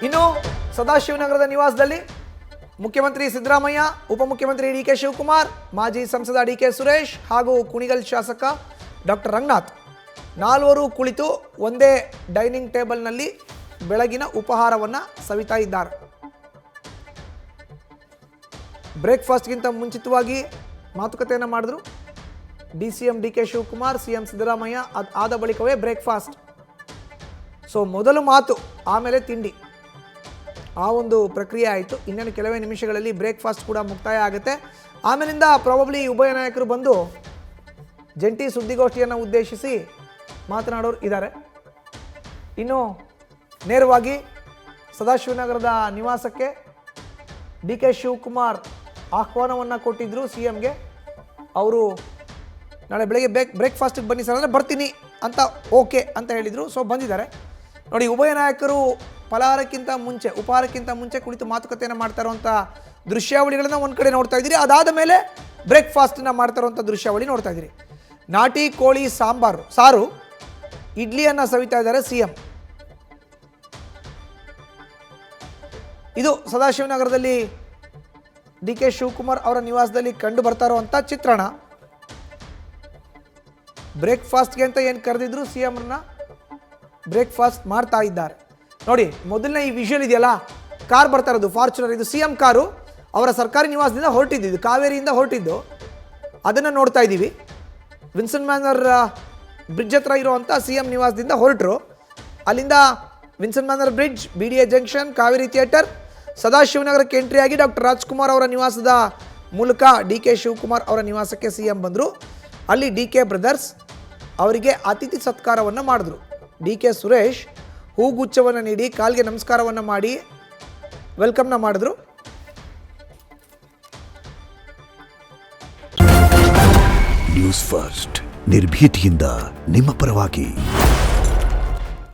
ಇನ್ನು ಸದಾಶಿವನಗರದ ನಿವಾಸದಲ್ಲಿ ಮುಖ್ಯಮಂತ್ರಿ ಸಿದ್ದರಾಮಯ್ಯ, ಉಪಮುಖ್ಯಮಂತ್ರಿ DK ಶಿವಕುಮಾರ್, ಮಾಜಿ ಸಂಸದ DK ಸುರೇಶ್ ಹಾಗೂ ಕುಣಿಗಲ್ ಶಾಸಕ ಡಾಕ್ಟರ್ ರಂಗನಾಥ್ 4 ಕುಳಿತು ಒಂದೇ ಡೈನಿಂಗ್ ಟೇಬಲ್ನಲ್ಲಿ ಬೆಳಗಿನ ಉಪಹಾರವನ್ನು ಸವಿತಾ ಇದ್ದಾರೆ. ಬ್ರೇಕ್ಫಾಸ್ಟ್ಗಿಂತ ಮುಂಚಿತವಾಗಿ ಮಾತುಕತೆಯನ್ನು ಮಾಡಿದ್ರು DCM DK Shivakumar, CM Siddaramaiah. ಆದ ಬಳಿಕವೇ ಬ್ರೇಕ್ಫಾಸ್ಟ್. ಸೊ ಮೊದಲು ಮಾತು, ಆಮೇಲೆ ತಿಂಡಿ, ಆ ಒಂದು ಪ್ರಕ್ರಿಯೆ ಆಯಿತು. ಇನ್ನೇನು ಕೆಲವೇ ನಿಮಿಷಗಳಲ್ಲಿ ಬ್ರೇಕ್ಫಾಸ್ಟ್ ಕೂಡ ಮುಕ್ತಾಯ ಆಗುತ್ತೆ. ಆಮೇಲಿಂದ ಪ್ರಾಬಬ್ಲಿ ಉಭಯ ನಾಯಕರು ಬಂದು ಜಂಟಿ ಸುದ್ದಿಗೋಷ್ಠಿಯನ್ನು ಉದ್ದೇಶಿಸಿ ಮಾತನಾಡೋರು ಇದ್ದಾರೆ. ಇನ್ನು ನೇರವಾಗಿ ಸದಾಶಿವನಗರದ ನಿವಾಸಕ್ಕೆ ಡಿ ಕೆ ಶಿವಕುಮಾರ್ ಆಹ್ವಾನವನ್ನು ಕೊಟ್ಟಿದ್ದರು CMಗೆ. ಅವರು ನಾಳೆ ಬೆಳಗ್ಗೆ ಬ್ರೇಕ್ಫಾಸ್ಟಿಗೆ ಬನ್ನಿ ಸರ್ ಅಂದರೆ ಬರ್ತೀನಿ ಅಂತ ಓಕೆ ಅಂತ ಹೇಳಿದರು. ಸೊ ಬಂದಿದ್ದಾರೆ ನೋಡಿ. ಉಭಯ ನಾಯಕರು ಉಪಹಾರಕ್ಕಿಂತ ಮುಂಚೆ ಕುಳಿತು ಮಾತುಕತೆಯನ್ನು ಮಾಡ್ತಾ ಇರುವಂಥ ದೃಶ್ಯಾವಳಿಗಳನ್ನ ಒಂದು ಕಡೆ ನೋಡ್ತಾ ಇದ್ದೀರಿ. ಅದಾದ ಮೇಲೆ ಬ್ರೇಕ್ಫಾಸ್ಟನ್ನು ಮಾಡ್ತಾ ಇರುವಂಥ ದೃಶ್ಯಾವಳಿ ನೋಡ್ತಾ ಇದ್ದೀರಿ. ನಾಟಿ ಕೋಳಿ ಸಾರು ಇಡ್ಲಿಯನ್ನು ಸವಿತಾ ಇದ್ದಾರೆ CM. ಇದು ಸದಾಶಿವನಗರದಲ್ಲಿ ಡಿ ಕೆ ಶಿವಕುಮಾರ್ ಅವರ ನಿವಾಸದಲ್ಲಿ ಕಂಡು ಬರ್ತಾ ಇರುವಂಥ ಚಿತ್ರಣ. ಬ್ರೇಕ್ಫಾಸ್ಟ್ಗೆ ಅಂತ ಏನು ಕರೆದಿದ್ರು CMರನ್ನ ಬ್ರೇಕ್ಫಾಸ್ಟ್ ಮಾಡ್ತಾ ಇದ್ದಾರೆ ನೋಡಿ. ಮೊದಲನೇ ಈ ವಿಷುವಲ್ ಇದೆಯಲ್ಲ, ಕಾರ್ ಬರ್ತಾ ಇರೋದು ಫಾರ್ಚುನರ್, ಇದು CM ಕಾರು ಅವರ ಸರ್ಕಾರಿ ನಿವಾಸದಿಂದ ಹೊರಟಿದ್ದು, ಕಾವೇರಿಯಿಂದ ಹೊರಟಿದ್ದು, ಅದನ್ನು ನೋಡ್ತಾ ಇದ್ದೀವಿ. ವಿನ್ಸನ್ ಮ್ಯಾನರ್ ಬ್ರಿಡ್ಜ್ ಹತ್ರ ಇರುವಂಥ CM ನಿವಾಸದಿಂದ ಹೊರಟರು. ಅಲ್ಲಿಂದ Windsor Manor bridge, BDA junction, Kaveri theatre, ಸದಾಶಿವನಗರಕ್ಕೆ ಎಂಟ್ರಿಯಾಗಿ ಡಾಕ್ಟರ್ ರಾಜ್ಕುಮಾರ್ ಅವರ ನಿವಾಸದ ಮೂಲಕ ಡಿ ಕೆ ಶಿವಕುಮಾರ್ ಅವರ ನಿವಾಸಕ್ಕೆ CM ಬಂದರು. ಅಲ್ಲಿ DK ಬ್ರದರ್ಸ್ ಅವರಿಗೆ ಅತಿಥಿ ಸತ್ಕಾರವನ್ನು ಮಾಡಿದ್ರು. DK ಸುರೇಶ್ ಹೂಗುಚ್ಛವನ್ನು ನೀಡಿ ಕಾಲ್ಗೆ ನಮಸ್ಕಾರವನ್ನು ಮಾಡಿ ವೆಲ್ಕಮ್ನ ಮಾಡಿದ್ರು. ನ್ಯೂಸ್ ಫಸ್ಟ್ ನಿರ್ಭೀತಿಯಿಂದ ನಿಮ್ಮ ಪರವಾಗಿ.